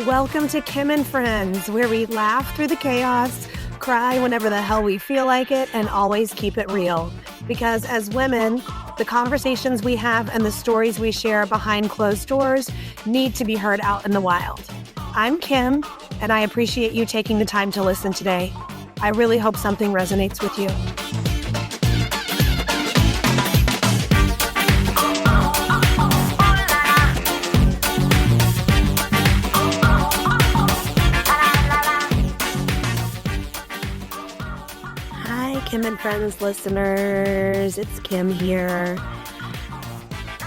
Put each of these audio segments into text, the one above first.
Welcome to Kim and Friends, where we laugh through the chaos, cry whenever the hell we feel like it, and always keep it real. Because as women, the conversations we have and the stories we share behind closed doors need to be heard out in the wild. I'm Kim, and I appreciate you taking the time to listen today. I really hope something resonates with you. Kim and Friends listeners, it's Kim here,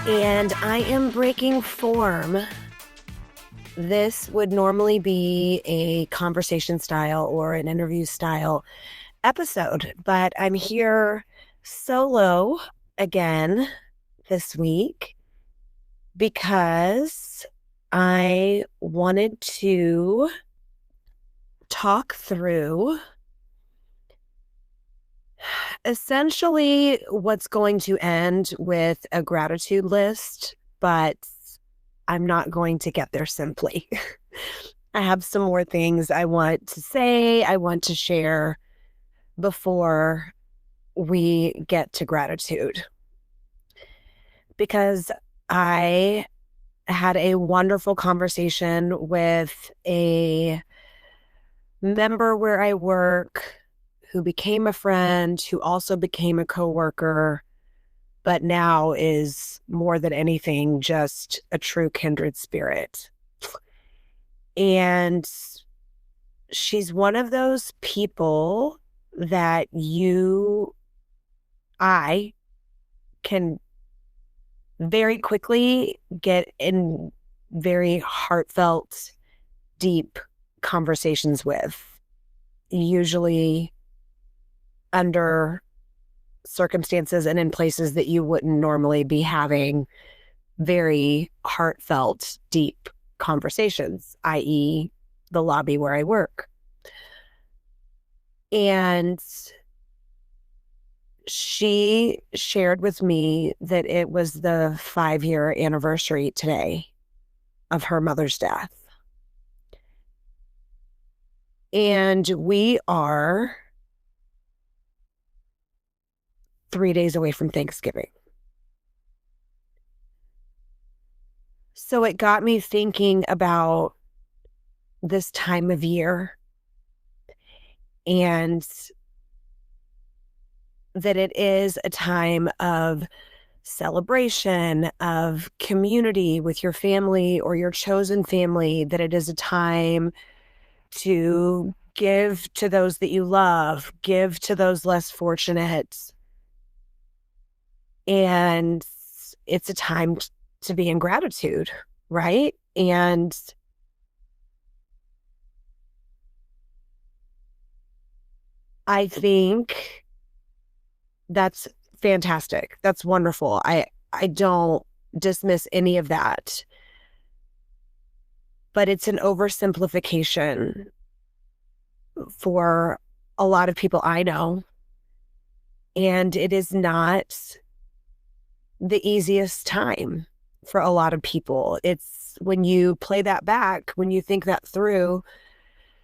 and I am breaking form. This would normally be a conversation style or an interview style episode, but I'm here solo again this week because I wanted to talk through essentially what's going to end with a gratitude list, but I'm not going to get there simply. I have some more things I want to say, I want to share before we get to gratitude. Because I had a wonderful conversation with a member where I work who became a friend, who also became a coworker, but now is more than anything just a true kindred spirit. And she's one of those people that I can very quickly get in very heartfelt, deep conversations with, usually under circumstances and in places that you wouldn't normally be having very heartfelt, deep conversations, i.e. the lobby where I work. And she shared with me that it was the 5-year anniversary today of her mother's death. And we are 3 days away from Thanksgiving. So it got me thinking about this time of year and that it is a time of celebration, of community with your family or your chosen family, that it is a time to give to those that you love, give to those less fortunate. And it's a time to be in gratitude, right? And I think that's fantastic. That's wonderful. I don't dismiss any of that. But it's an oversimplification for a lot of people I know. And it is not the easiest time for a lot of people. It's when you play that back, when you think that through,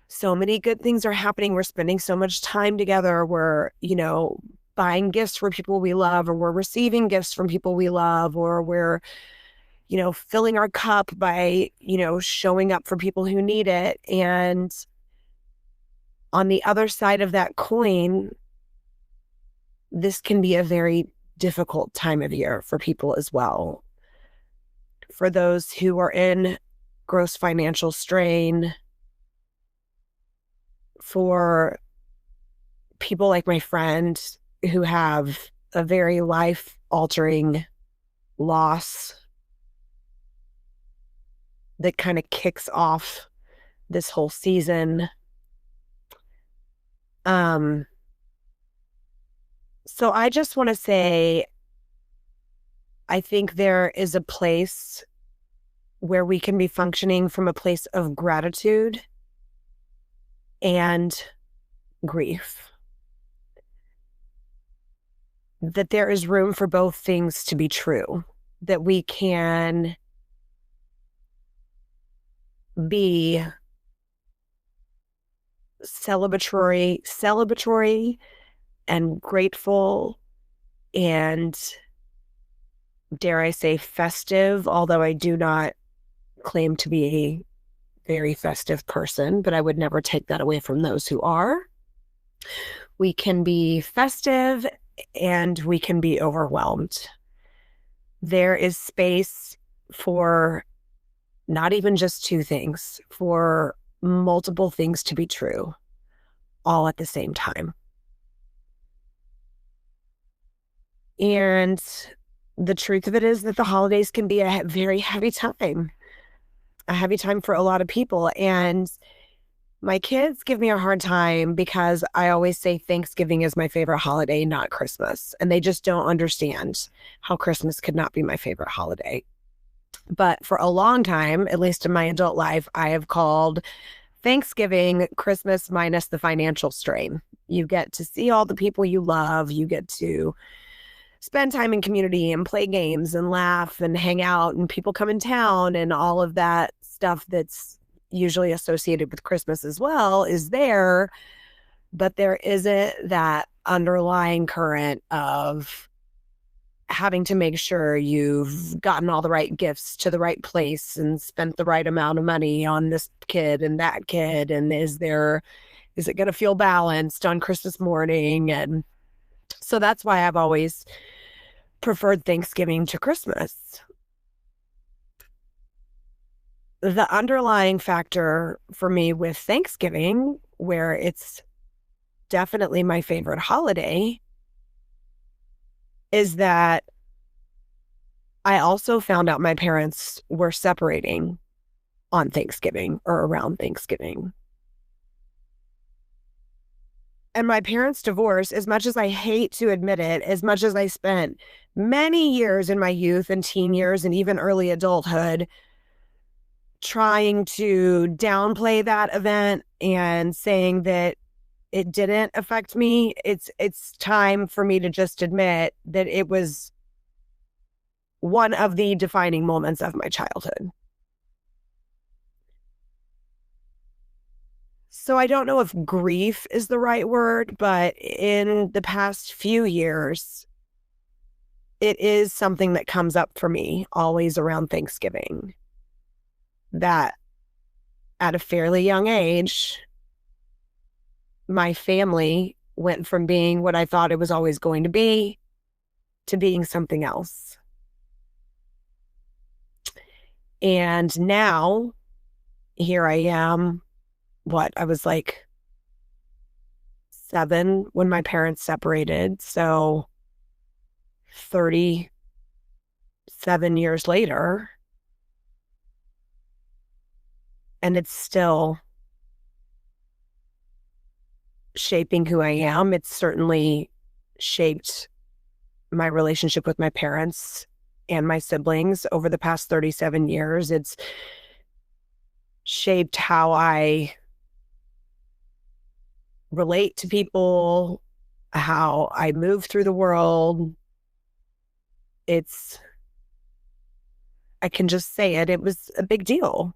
so many good things are happening. We're spending so much time together. We're, buying gifts for people we love, or we're receiving gifts from people we love, or we're, filling our cup by, showing up for people who need it. And on the other side of that coin, this can be a very difficult time of year for people as well. For those who are in gross financial strain, for people like my friend who have a very life-altering loss that kind of kicks off this whole season. So I just want to say, I think there is a place where we can be functioning from a place of gratitude and grief. That there is room for both things to be true. That we can be celebratory and grateful and, dare I say, festive, although I do not claim to be a very festive person, but I would never take that away from those who are. We can be festive and we can be overwhelmed. There is space for not even just two things, for multiple things to be true all at the same time. And the truth of it is that the holidays can be a very heavy time for a lot of people. And my kids give me a hard time because I always say Thanksgiving is my favorite holiday, not Christmas. And they just don't understand how Christmas could not be my favorite holiday. But for a long time, at least in my adult life, I have called Thanksgiving Christmas minus the financial strain. You get to see all the people you love. You get to spend time in community and play games and laugh and hang out, and people come in town, and all of that stuff that's usually associated with Christmas as well is there. But there isn't that underlying current of having to make sure you've gotten all the right gifts to the right place and spent the right amount of money on this kid and that kid. And is it going to feel balanced on Christmas morning? And so that's why I've always preferred Thanksgiving to Christmas. The underlying factor for me with Thanksgiving, where it's definitely my favorite holiday, is that I also found out my parents were separating on Thanksgiving or around Thanksgiving. And my parents' divorce, as much as I hate to admit it, as much as I spent many years in my youth and teen years and even early adulthood trying to downplay that event and saying that it didn't affect me, it's time for me to just admit that it was one of the defining moments of my childhood. So I don't know if grief is the right word, but in the past few years, it is something that comes up for me always around Thanksgiving. That at a fairly young age, my family went from being what I thought it was always going to be to being something else. And now, here I am. I was like 7 when my parents separated. So 37 years later, and it's still shaping who I am. It's certainly shaped my relationship with my parents and my siblings over the past 37 years. It's shaped how I relate to people, how I move through the world. I can just say it was a big deal.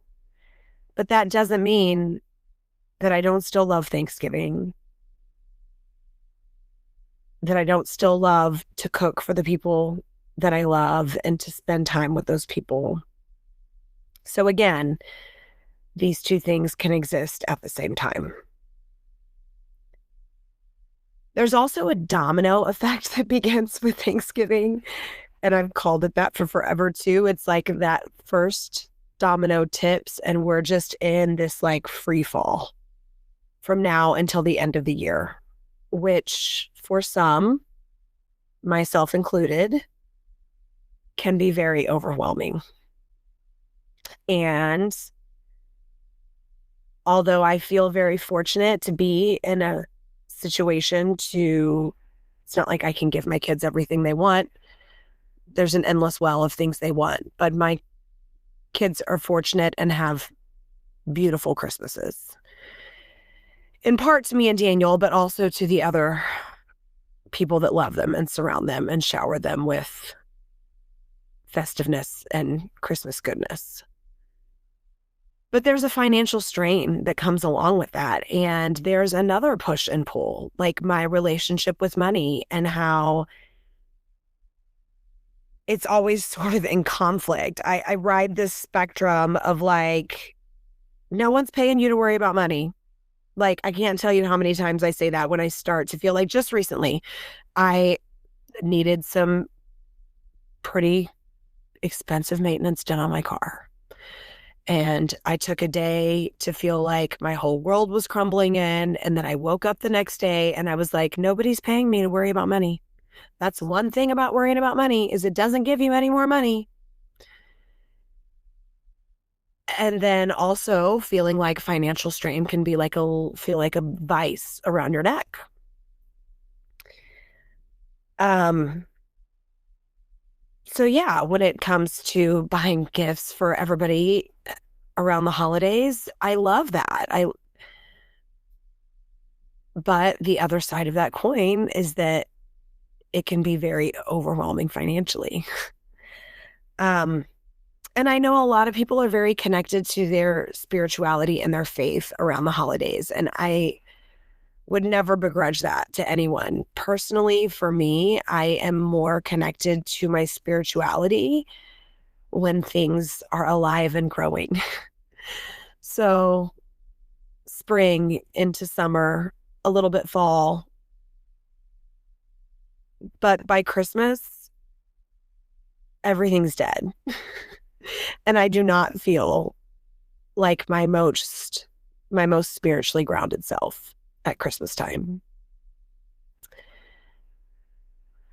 But that doesn't mean that I don't still love Thanksgiving, that I don't still love to cook for the people that I love and to spend time with those people. So again, these two things can exist at the same time. There's also a domino effect that begins with Thanksgiving, and I've called it that for forever too. It's like that first domino tips and we're just in this like free fall from now until the end of the year, which for some, myself included, can be very overwhelming. And although I feel very fortunate to be in a situation it's not like I can give my kids everything they want. There's an endless well of things they want, but my kids are fortunate and have beautiful Christmases. In part to me and Daniel, but also to the other people that love them and surround them and shower them with festiveness and Christmas goodness. But there's a financial strain that comes along with that. And there's another push and pull, like my relationship with money and how it's always sort of in conflict. I ride this spectrum of like, no one's paying you to worry about money. Like, I can't tell you how many times I say that when I start to feel like just recently I needed some pretty expensive maintenance done on my car. And I took a day to feel like my whole world was crumbling in. And then I woke up the next day and I was like, nobody's paying me to worry about money. That's one thing about worrying about money is it doesn't give you any more money. And then also feeling like financial strain can be like feel like a vice around your neck. Um, so yeah, when it comes to buying gifts for everybody around the holidays, I love that. But the other side of that coin is that it can be very overwhelming financially. Um, and I know a lot of people are very connected to their spirituality and their faith around the holidays. And I would never begrudge that to anyone. Personally, for me, I am more connected to my spirituality when things are alive and growing. So, spring into summer, a little bit fall, but by Christmas, everything's dead. And I do not feel like my most spiritually grounded self at Christmas time.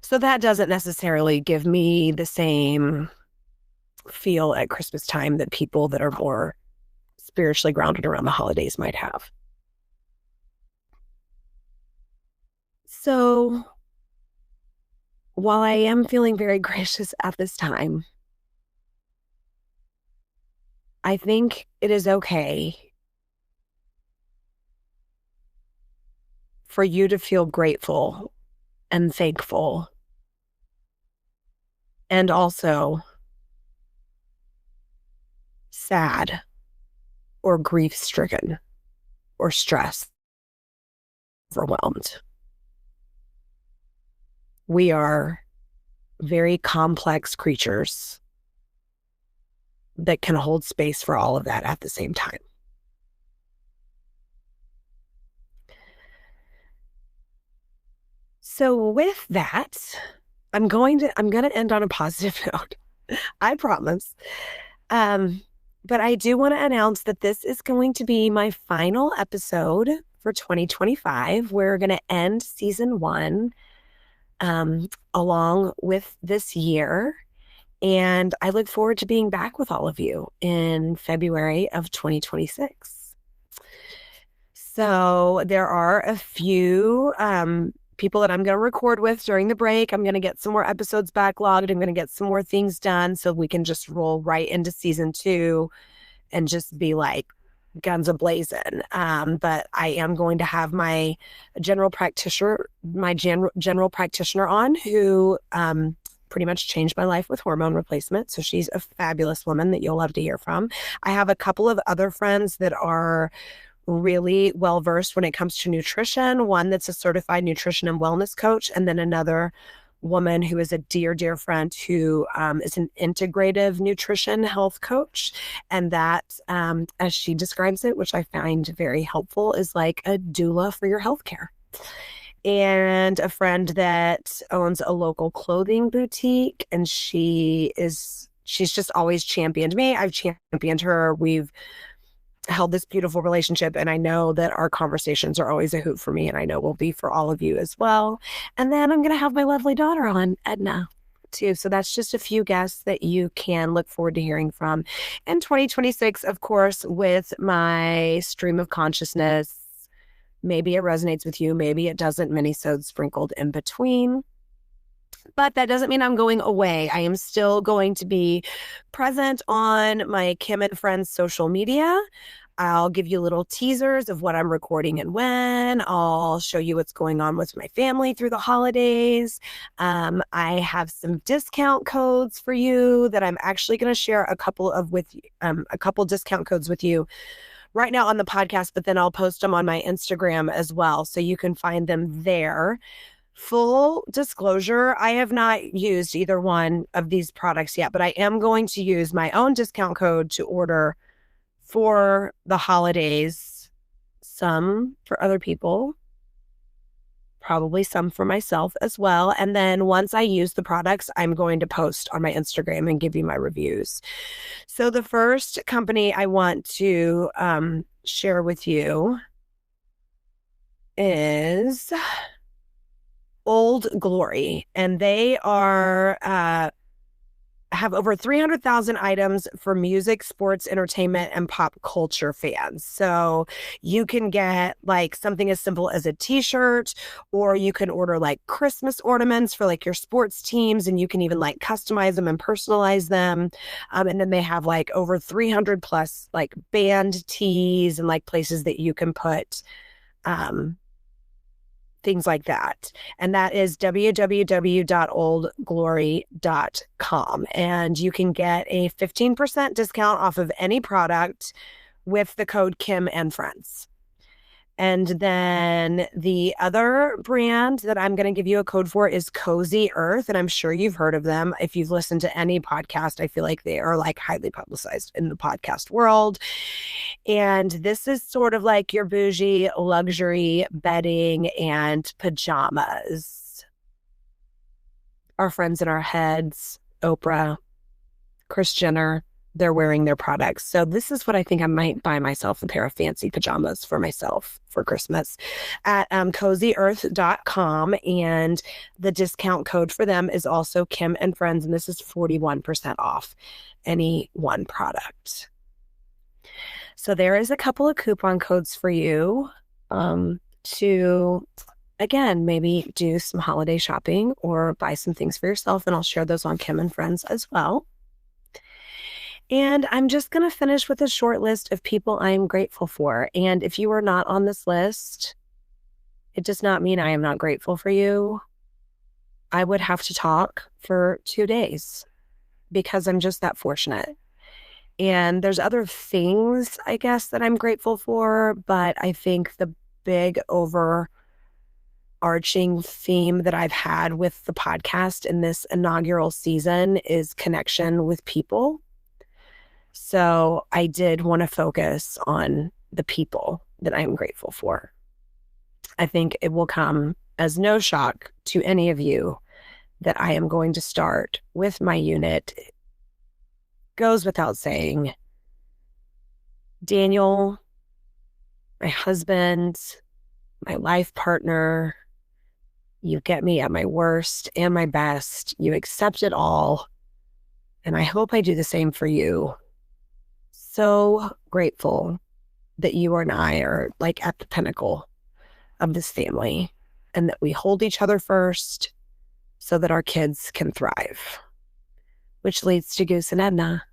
So that doesn't necessarily give me the same feel at Christmas time that people that are more spiritually grounded around the holidays might have. So while I am feeling very gracious at this time, I think it is okay for you to feel grateful and thankful and also sad or grief stricken or stressed, overwhelmed. We are very complex creatures that can hold space for all of that at the same time. So with that, I'm going to end on a positive note. I promise. But I do want to announce that this is going to be my final episode for 2025. We're going to end season 1 along with this year. And I look forward to being back with all of you in February of 2026. So there are a few people that I'm going to record with during the break. I'm going to get some more episodes backlogged. I'm going to get some more things done so we can just roll right into season 2 and just be like guns a-blazing. But I am going to have my general practitioner on who pretty much changed my life with hormone replacement. So she's a fabulous woman that you'll love to hear from. I have a couple of other friends that are really well versed when it comes to nutrition. One that's a certified nutrition and wellness coach, and then another woman who is a dear friend who is an integrative nutrition health coach. And that, as she describes it, which I find very helpful, is like a doula for your healthcare. And a friend that owns a local clothing boutique, and she's just always championed me. I've championed her. We've held this beautiful relationship, and I know that our conversations are always a hoot for me, and I know will be for all of you as well. And then I'm going to have my lovely daughter on, Edna, too. So that's just a few guests that you can look forward to hearing from in 2026, of course, with my stream of consciousness. Maybe it resonates with you, maybe it doesn't, mini-sodes sprinkled in between. But that doesn't mean I'm going away. I am still going to be present on my Kim and Friends social media. I'll give you little teasers of what I'm recording and when. I'll show you what's going on with my family through the holidays. I have some discount codes for you that I'm actually going to share a couple discount codes with you right now on the podcast, but then I'll post them on my Instagram as well, so you can find them there. Full disclosure, I have not used either one of these products yet, but I am going to use my own discount code to order for the holidays, some for other people, probably some for myself as well. And then once I use the products, I'm going to post on my Instagram and give you my reviews. So the first company I want to share with you is Old Glory, and they have over 300,000 items for music, sports, entertainment, and pop culture fans. So you can get like something as simple as a t-shirt, or you can order like Christmas ornaments for like your sports teams, and you can even like customize them and personalize them. And then they have like over 300 plus like band tees and like places that you can put things like that. And that is www.oldglory.com. And you can get a 15% discount off of any product with the code Kim and Friends. And then the other brand that I'm going to give you a code for is Cozy Earth. And I'm sure you've heard of them. If you've listened to any podcast, I feel like they are like highly publicized in the podcast world. And this is sort of like your bougie luxury bedding and pajamas. Our friends in our heads, Oprah, Kris Jenner, they're wearing their products. So this is what I think I might buy myself a pair of fancy pajamas for myself for Christmas at cozyearth.com. And the discount code for them is also Kim and Friends. And this is 41% off any one product. So there is a couple of coupon codes for you to, again, maybe do some holiday shopping or buy some things for yourself. And I'll share those on Kim and Friends as well. And I'm just going to finish with a short list of people I am grateful for. And if you are not on this list, it does not mean I am not grateful for you. I would have to talk for 2 days because I'm just that fortunate. And there's other things, I guess, that I'm grateful for, but I think the big overarching theme that I've had with the podcast in this inaugural season is connection with people. So I did want to focus on the people that I'm grateful for. I think it will come as no shock to any of you that I am going to start with my unit. It goes without saying, Daniel, my husband, my life partner, you get me at my worst and my best. You accept it all. And I hope I do the same for you. So grateful that you and I are like at the pinnacle of this family and that we hold each other first so that our kids can thrive. Which leads to Goose and Edna,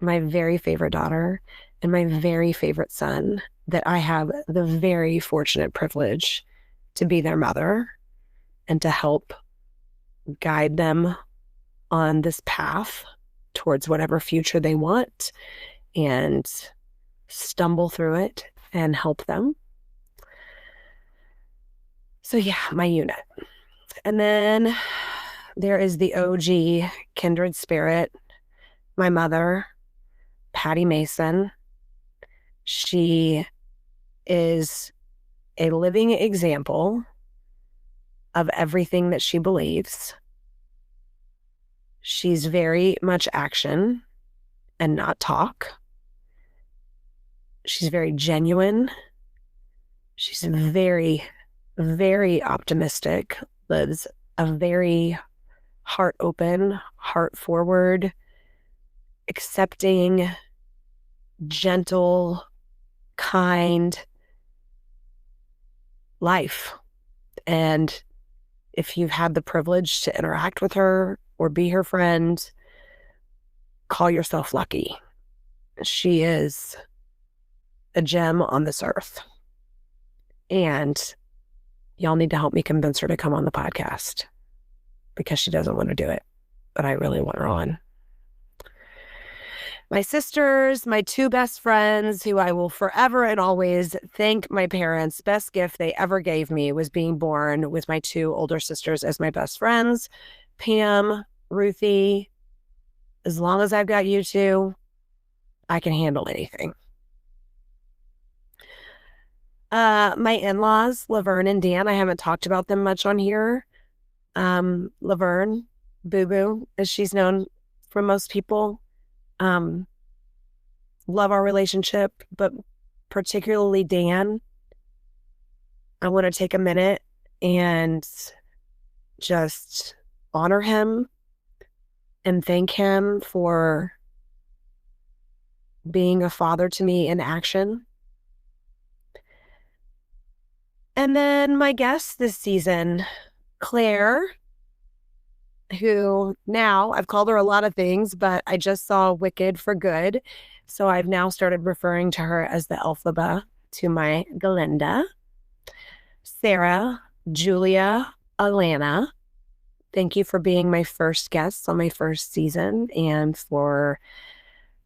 my very favorite daughter and my very favorite son, that I have the very fortunate privilege to be their mother and to help guide them on this path towards whatever future they want and stumble through it and help them. So yeah, my unit. And then there is the OG kindred spirit, my mother, Patty Mason. She is a living example of everything that she believes. She's very much action and not talk. She's very genuine. She's very, very optimistic, lives a very heart open, heart forward, accepting, gentle, kind life. And if you've had the privilege to interact with her or be her friend, call yourself lucky. She is a gem on this earth. And y'all need to help me convince her to come on the podcast because she doesn't want to do it, but I really want her on. My sisters, my two best friends, who I will forever and always thank my parents. Best gift they ever gave me was being born with my two older sisters as my best friends. Pam, Ruthie, as long as I've got you two, I can handle anything. My in-laws, Laverne and Dan, I haven't talked about them much on here. Laverne, Boo Boo, as she's known from most people. Love our relationship, but particularly Dan. I want to take a minute and just honor him and thank him for being a father to me in action. And then my guest this season, Claire, who now I've called her a lot of things, but I just saw Wicked for Good. So I've now started referring to her as the Elphaba to my Galinda. Sarah, Julia, Alana, thank you for being my first guest on my first season and for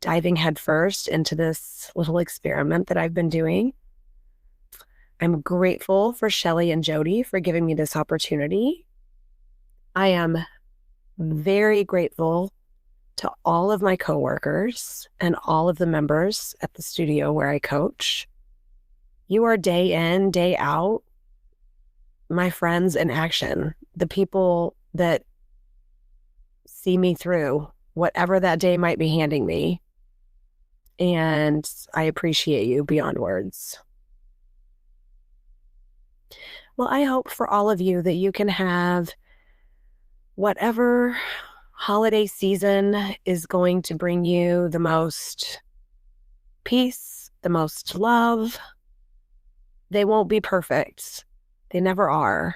diving headfirst into this little experiment that I've been doing. I'm grateful for Shelly and Jody for giving me this opportunity. I am very grateful to all of my coworkers and all of the members at the studio where I coach. You are day in, day out, my friends in action, the people that see me through whatever that day might be handing me. And I appreciate you beyond words. Well, I hope for all of you that you can have whatever holiday season is going to bring you the most peace, the most love. They won't be perfect. They never are.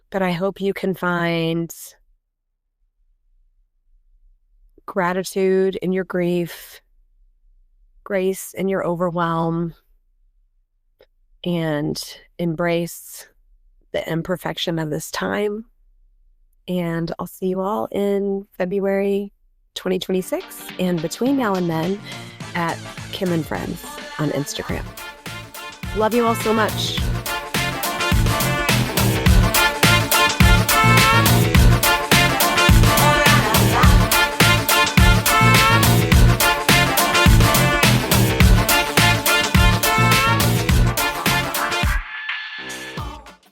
But I hope you can find gratitude in your grief, grace in your overwhelm, and embrace the imperfection of this time. And I'll see you all in February 2026 and between now and then at Kim and Friends on Instagram. Love you all so much.